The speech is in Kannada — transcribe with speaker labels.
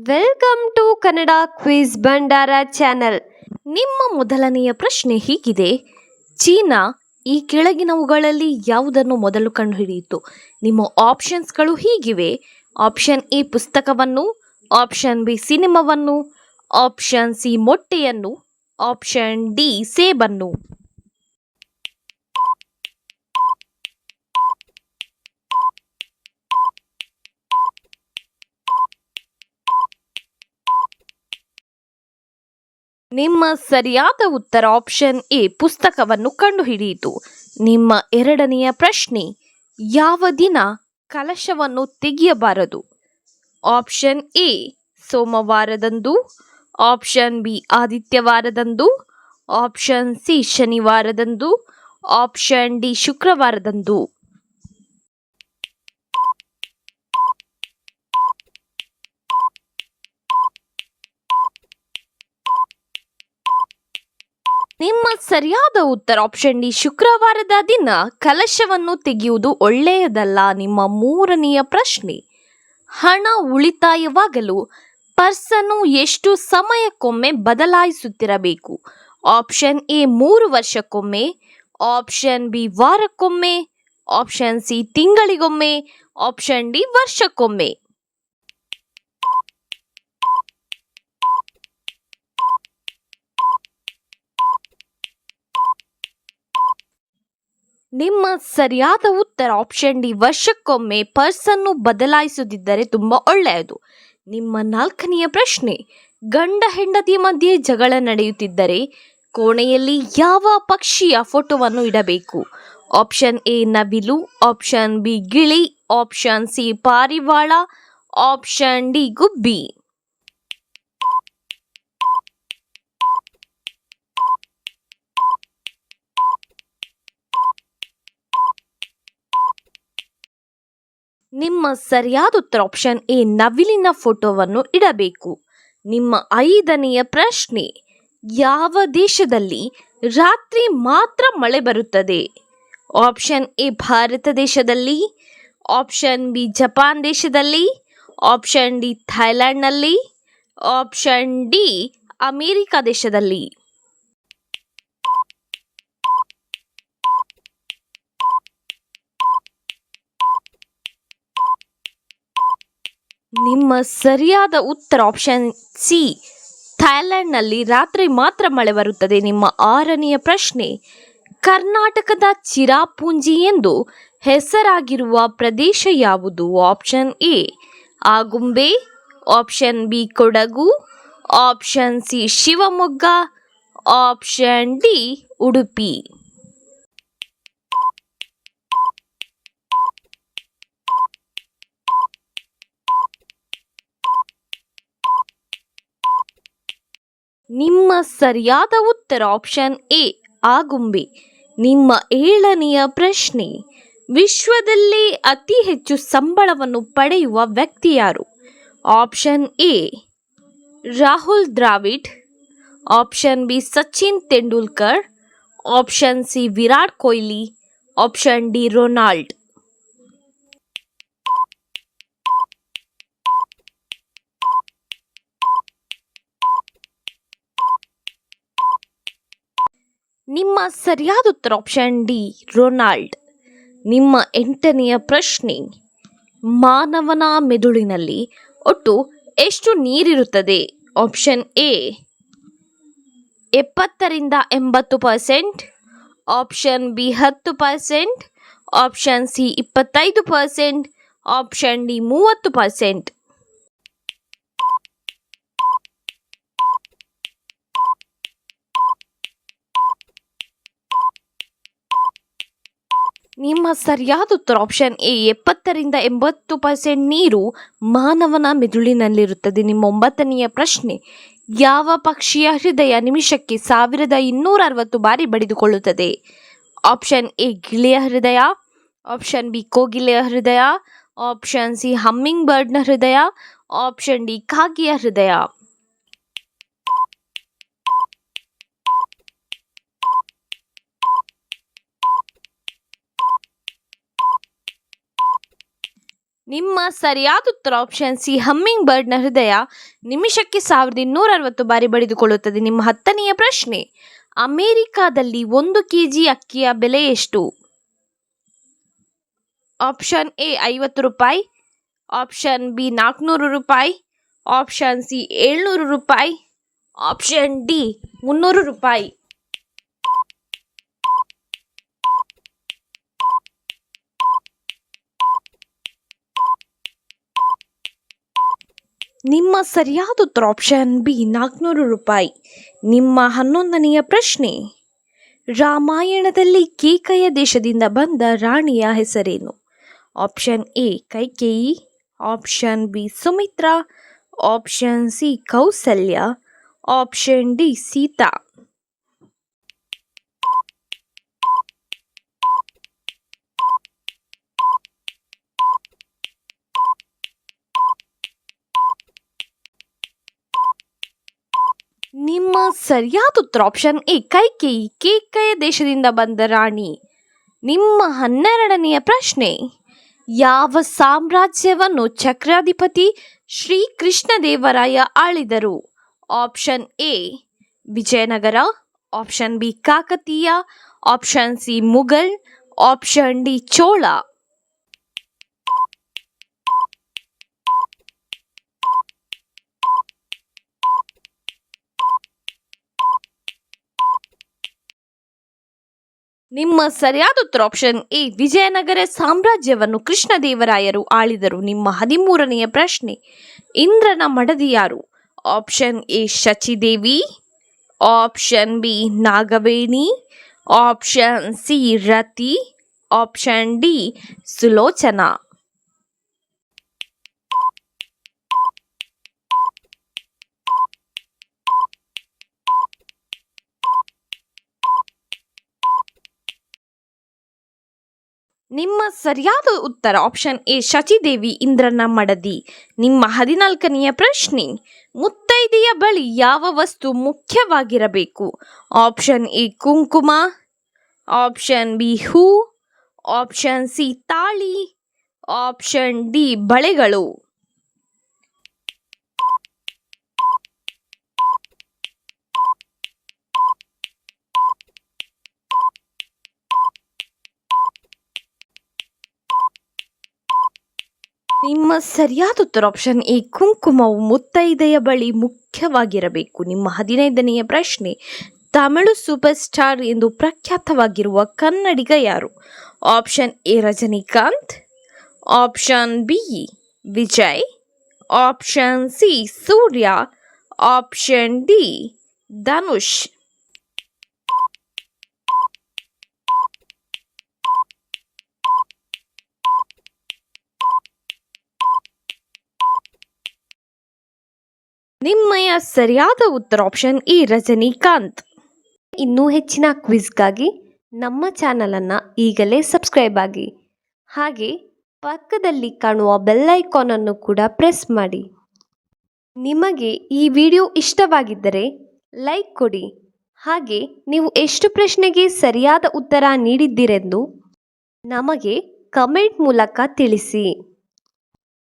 Speaker 1: Welcome to Kannada quiz Bhandara channel. ನಿಮ್ಮ ಮೊದಲನೆಯ ಪ್ರಶ್ನೆ ಹೀಗಿದೆ: ಚೀನಾ ಈ ಕೆಳಗಿನವುಗಳಲ್ಲಿ ಯಾವುದನ್ನು ಮೊದಲು ಕಂಡುಹಿಡಿಯಿತು? ನಿಮ್ಮ ಆಪ್ಷನ್ಸ್ಗಳು ಹೀಗಿವೆ: ಆಪ್ಷನ್ ಎ ಪುಸ್ತಕವನ್ನು, ಆಪ್ಷನ್ ಬಿ ಸಿನಿಮಾವನ್ನು, ಆಪ್ಷನ್ ಸಿ ಮೊಟ್ಟೆಯನ್ನು, ಆಪ್ಷನ್ ಡಿ ಸೇಬನ್ನು. ನಿಮ್ಮ ಸರಿಯಾದ ಉತ್ತರ ಆಪ್ಷನ್ ಎ ಪುಸ್ತಕವನ್ನು ಕಂಡುಹಿಡಿಯಿತು. ನಿಮ್ಮ ಎರಡನೆಯ ಪ್ರಶ್ನೆ: ಯಾವ ದಿನ ಕಲಶವನ್ನು ತೆಗೆಯಬಾರದು? ಆಪ್ಷನ್ ಎ ಸೋಮವಾರದಂದು, ಆಪ್ಷನ್ ಬಿ ಆದಿತ್ಯವಾರದಂದು, ಆಪ್ಷನ್ ಸಿ ಶನಿವಾರದಂದು, ಆಪ್ಷನ್ ಡಿ ಶುಕ್ರವಾರದಂದು. ನಿಮ್ಮ ಸರಿಯಾದ ಉತ್ತರ ಆಪ್ಷನ್ ಡಿ ಶುಕ್ರವಾರದ ದಿನ ಕಲಶವನ್ನು ತೆಗೆಯುವುದು ಒಳ್ಳೆಯದಲ್ಲ. ನಿಮ್ಮ ಮೂರನೆಯ ಪ್ರಶ್ನೆ: ಹಣ ಉಳಿತಾಯವಾಗಲು ಪರ್ಸನ್ನು ಎಷ್ಟು ಸಮಯಕ್ಕೊಮ್ಮೆ ಬದಲಾಯಿಸುತ್ತಿರಬೇಕು? ಆಪ್ಷನ್ ಎ 3 ವರ್ಷಕ್ಕೊಮ್ಮೆ, ಆಪ್ಷನ್ ಬಿ ವಾರಕ್ಕೊಮ್ಮೆ, ಆಪ್ಷನ್ ಸಿ ತಿಂಗಳಿಗೊಮ್ಮೆ, ಆಪ್ಷನ್ ಡಿ ವರ್ಷಕ್ಕೊಮ್ಮೆ. ನಿಮ್ಮ ಸರಿಯಾದ ಉತ್ತರ ಆಪ್ಷನ್ ಡಿ ವರ್ಷಕ್ಕೊಮ್ಮೆ ಪರ್ಸನ್ನು ಬದಲಾಯಿಸದಿದ್ದರೆ ತುಂಬಾ ಒಳ್ಳೆಯದು. ನಿಮ್ಮ ನಾಲ್ಕನೆಯ ಪ್ರಶ್ನೆ: ಗಂಡ ಹೆಂಡತಿ ಮಧ್ಯೆ ಜಗಳ ನಡೆಯುತ್ತಿದ್ದರೆ ಕೋಣೆಯಲ್ಲಿ ಯಾವ ಪಕ್ಷಿಯ ಫೋಟೋವನ್ನು ಇಡಬೇಕು? ಆಪ್ಷನ್ ಎ ನವಿಲು, ಆಪ್ಷನ್ ಬಿ ಗಿಳಿ, ಆಪ್ಷನ್ ಸಿ ಪಾರಿವಾಳ, ಆಪ್ಷನ್ ಡಿ ಗುಬ್ಬಿ. ನಿಮ್ಮ ಸರಿಯಾದ ಉತ್ತರ ಆಪ್ಷನ್ ಎ ನವಿಲಿನ ಫೋಟೋವನ್ನು ಇಡಬೇಕು. ನಿಮ್ಮ ಐದನೆಯ ಪ್ರಶ್ನೆ: ಯಾವ ದೇಶದಲ್ಲಿ ರಾತ್ರಿ ಮಾತ್ರ ಮಳೆ ಬರುತ್ತದೆ? ಆಪ್ಷನ್ ಎ ಭಾರತ ದೇಶದಲ್ಲಿ, ಆಪ್ಷನ್ ಬಿ ಜಪಾನ್ ದೇಶದಲ್ಲಿ, ಆಪ್ಷನ್ ಡಿ ಥೈಲ್ಯಾಂಡ್ನಲ್ಲಿ, ಆಪ್ಷನ್ ಡಿ ಅಮೆರಿಕ ದೇಶದಲ್ಲಿ. ನಿಮ್ಮ ಸರಿಯಾದ ಉತ್ತರ ಆಪ್ಷನ್ ಸಿ ಥೈಲ್ಯಾಂಡ್ನಲ್ಲಿ ರಾತ್ರಿ ಮಾತ್ರ ಮಳೆ ಬರುತ್ತದೆ. ನಿಮ್ಮ ಆರನೆಯ ಪ್ರಶ್ನೆ: ಕರ್ನಾಟಕದ ಚಿರಾಪುಂಜಿ ಎಂದು ಹೆಸರಾಗಿರುವ ಪ್ರದೇಶ ಯಾವುದು? Option A Agumbe, option B Kodagu, option C Shivamogga, option D Udupi. ನಿಮ್ಮ ಸರಿಯಾದ ಉತ್ತರ ಆಪ್ಷನ್ ಎ ಆಗುಂಬೆ. ನಿಮ್ಮ ಏಳನೆಯ ಪ್ರಶ್ನೆ: ವಿಶ್ವದಲ್ಲೇ ಅತಿ ಹೆಚ್ಚು ಸಂಬಳವನ್ನು ಪಡೆಯುವ ವ್ಯಕ್ತಿ ಯಾರು? Option A Rahul Dravid, option B Sachin Tendulkar, option C Virat Kohli, option D Ronald. ನಿಮ್ಮ ಸರಿಯಾದ ಉತ್ತರ ಆಪ್ಷನ್ ಡಿ ರೊನಾಲ್ಡ್. ನಿಮ್ಮ ಎಂಟನೆಯ ಪ್ರಶ್ನೆ: ಮಾನವನ ಮೆದುಳಿನಲ್ಲಿ ಒಟ್ಟು ಎಷ್ಟು ನೀರಿರುತ್ತದೆ? Option A 70-80%, option B 10%, option C 25%, option D 30%. ನಿಮ್ಮ ಸರಿಯಾದ ಉತ್ತರ ಆಪ್ಷನ್ ಎ 70-80% ನೀರು ಮಾನವನ ಮೆದುಳಿನಲ್ಲಿರುತ್ತದೆ. ನಿಮ್ಮ ಒಂಬತ್ತನೆಯ ಪ್ರಶ್ನೆ: ಯಾವ ಪಕ್ಷಿಯ ಹೃದಯ ನಿಮಿಷಕ್ಕೆ 1260 ಬಾರಿ ಬಡಿದುಕೊಳ್ಳುತ್ತದೆ? ಆಪ್ಷನ್ ಎ ಗಿಳಿಯ ಹೃದಯ, ಆಪ್ಷನ್ ಬಿ ಕೋಗಿಲೆಯ ಹೃದಯ, ಆಪ್ಷನ್ ಸಿ ಹಮ್ಮಿಂಗ್ ಬರ್ಡ್ನ ಹೃದಯ, ಆಪ್ಷನ್ ಡಿ ಕಾಗೆಯ ಹೃದಯ. ನಿಮ್ಮ ಸರಿಯಾದ ಉತ್ತರ ಆಪ್ಷನ್ ಸಿ ಹಮ್ಮಿಂಗ್ ಬರ್ಡ್ನ ಹೃದಯ ನಿಮಿಷಕ್ಕೆ 1260 ಬಾರಿ ಬಡಿದುಕೊಳ್ಳುತ್ತದೆ. ನಿಮ್ಮ 10ನೆಯ ಪ್ರಶ್ನೆ, ಅಮೆರಿಕಾದಲ್ಲಿ 1 ಕೆಜಿ ಅಕ್ಕಿಯ ಬೆಲೆ ಎಷ್ಟು? ಆಪ್ಷನ್ ಎ 50 ರೂಪಾಯಿ, ಆಪ್ಷನ್ ಬಿ 400 ರೂಪಾಯಿ, ಆಪ್ಷನ್ ಸಿ 700 ರೂಪಾಯಿ, ಆಪ್ಷನ್ ಡಿ 300 ರೂಪಾಯಿ. ನಿಮ್ಮ ಸರಿಯಾದ ಉತ್ತರ ಆಪ್ಷನ್ ಬಿ 400 ರೂಪಾಯಿ. ನಿಮ್ಮ 11ನೆಯ ಪ್ರಶ್ನೆ, ರಾಮಾಯಣದಲ್ಲಿ ಕೇಕಯ ದೇಶದಿಂದ ಬಂದ ರಾಣಿಯ ಹೆಸರೇನು? Option A Kaikeyi, option B Sumitra, option C Kausalya, option D Sita. ನಿಮ್ಮ ಸರಿಯಾದ ಉತ್ತರ ಆಪ್ಷನ್ ಎ ಕೈಕೇಯಿ, ಕೇಕಯ ದೇಶದಿಂದ ಬಂದ ರಾಣಿ. ನಿಮ್ಮ 12ನೆಯ ಪ್ರಶ್ನೆ, ಯಾವ ಸಾಮ್ರಾಜ್ಯವನ್ನು ಚಕ್ರಾಧಿಪತಿ ಶ್ರೀ ಕೃಷ್ಣದೇವರಾಯ ಆಳಿದರು? Option A Vijayanagara, option B Kakatiya, option C Mughal, option D Chola. ನಿಮ್ಮ ಸರಿಯಾದ ಉತ್ತರ ಆಪ್ಷನ್ ಎ ವಿಜಯನಗರ ಸಾಮ್ರಾಜ್ಯವನ್ನು ಕೃಷ್ಣದೇವರಾಯರು ಆಳಿದರು. ನಿಮ್ಮ 13ನೆಯ ಪ್ರಶ್ನೆ, ಇಂದ್ರನ ಮಡದಿ ಯಾರು? Option A Shachi Devi, option B Nagaveni, option C Rati, option D Sulochana. ನಿಮ್ಮ ಸರಿಯಾದ ಉತ್ತರ ಆಪ್ಷನ್ ಎ ಶಚಿದೇವಿ, ಇಂದ್ರನ ಮಡದಿ. ನಿಮ್ಮ 14ನೆಯ ಪ್ರಶ್ನೆ, ಮುತ್ತೈದೆಯ ಬಳಿ ಯಾವ ವಸ್ತು ಮುಖ್ಯವಾಗಿರಬೇಕು? ಆಪ್ಷನ್ ಎ ಕುಂಕುಮ, ಆಪ್ಷನ್ ಬಿ ಹೂ, ಆಪ್ಷನ್ ಸಿ ತಾಳಿ, ಆಪ್ಷನ್ ಡಿ ಬಳೆಗಳು. ನಿಮ್ಮ ಸರಿಯಾದ ಉತ್ತರ ಆಪ್ಷನ್ ಎ ಕುಂಕುಮವು ಮುತ್ತೈದೆಯ ಬಳಿ ಮುಖ್ಯವಾಗಿರಬೇಕು. ನಿಮ್ಮ 15ನೆಯ ಪ್ರಶ್ನೆ, ತಮಿಳು ಸೂಪರ್ ಸ್ಟಾರ್ ಎಂದು ಪ್ರಖ್ಯಾತವಾಗಿರುವ ಕನ್ನಡಿಗ ಯಾರು? Option A Rajinikanth, option B Vijay, option C Suriya, option D Dhanush. ನಿಮ್ಮಯ ಸರಿಯಾದ ಉತ್ತರ ಆಪ್ಷನ್ ಎ ರಜನಿಕಾಂತ್. ಇನ್ನೂ ಹೆಚ್ಚಿನ ಕ್ವಿಜ್ಗಾಗಿ ನಮ್ಮ ಚಾನಲನ್ನು ಈಗಲೇ ಸಬ್ಸ್ಕ್ರೈಬ್ ಆಗಿ, ಹಾಗೆ ಪಕ್ಕದಲ್ಲಿ ಕಾಣುವ ಬೆಲ್ ಐಕಾನ್ ಅನ್ನು ಕೂಡ ಪ್ರೆಸ್ ಮಾಡಿ. ನಿಮಗೆ ಈ ವಿಡಿಯೋ ಇಷ್ಟವಾಗಿದ್ದರೆ ಲೈಕ್ ಕೊಡಿ, ಹಾಗೆ ನೀವು ಎಷ್ಟು ಪ್ರಶ್ನೆಗೆ ಸರಿಯಾದ ಉತ್ತರ ನೀಡಿದ್ದೀರೆಂದು ನಮಗೆ ಕಮೆಂಟ್ ಮೂಲಕ ತಿಳಿಸಿ.